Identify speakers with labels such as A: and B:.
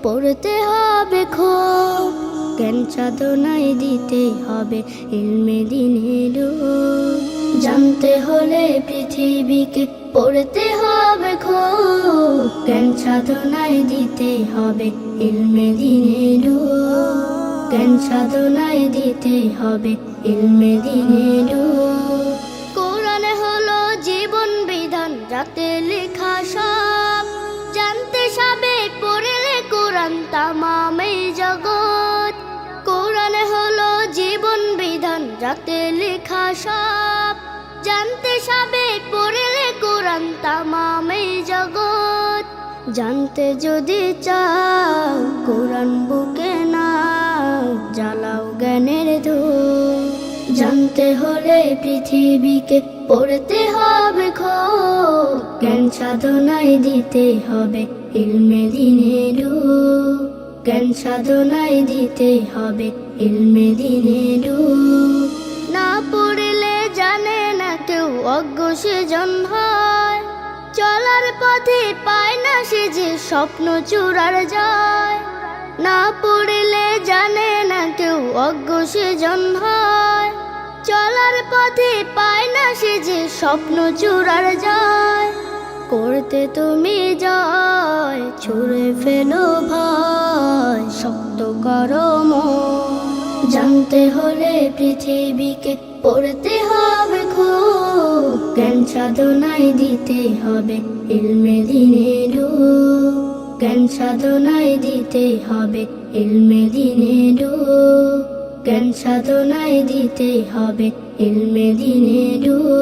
A: পড়তে হবে খুব, জ্ঞান সাধনায় দিতে হবে ইলমে দিনে ডুব। জানতে হলে পৃথিবীকে পড়তে হবে খুব, জ্ঞান সাধনায় দিতে হবে ইলমে দিনে ডুব। জ্ঞান সাধনায় দিতে হবে ইলমে দিনে ডুব। কোরআন হলো জীবন বিধান, যাতে লেখা সব জানতে সবে পড়লে কোরআন তামাম এই জগৎ। কোরআন হলো জীবন বিধান, যাতে লেখা সব জানতে সবে পড়লে কোরআন তামাম এই জগৎ। জানতে যদি চাও কোরআন বুকে নাও, জ্বালাও জ্ঞানের ধূপ। জানতে হলে পৃথিবীকে পড়তে হবে খুব, জ্ঞান সাধনায় দিতে হবে ইলমে দিনে ডুব। জ্ঞান সাধনায় দিতে হবে ইলমে দিনে ডুব। না পড়লে জানে না কেউ, অজ্ঞ সেজন হয়। চলার পথে পায় না সে যে স্বপ্ন চূড়ার যায়। না পড়লে জানে না কেউ, অজ্ঞ সেজন হয়। চলার পথে পায় না সে যে স্বপ্ন চূড়ার যায়। করতে তুমি জয়, ছুঁড়ে ফেলো ভয়, শক্ত করো মন। জানতে হলে পৃথিবীকে পড়তে হবে খুব, জ্ঞান সাধনায় দিতে হবে ইলমে দিনে ডুব। জ্ঞান সাধনায় দিতে হবে ইলমে দিনে ডুব। জ্ঞান সাধনায় দিতে হবে ইলমে দিনে ডুব।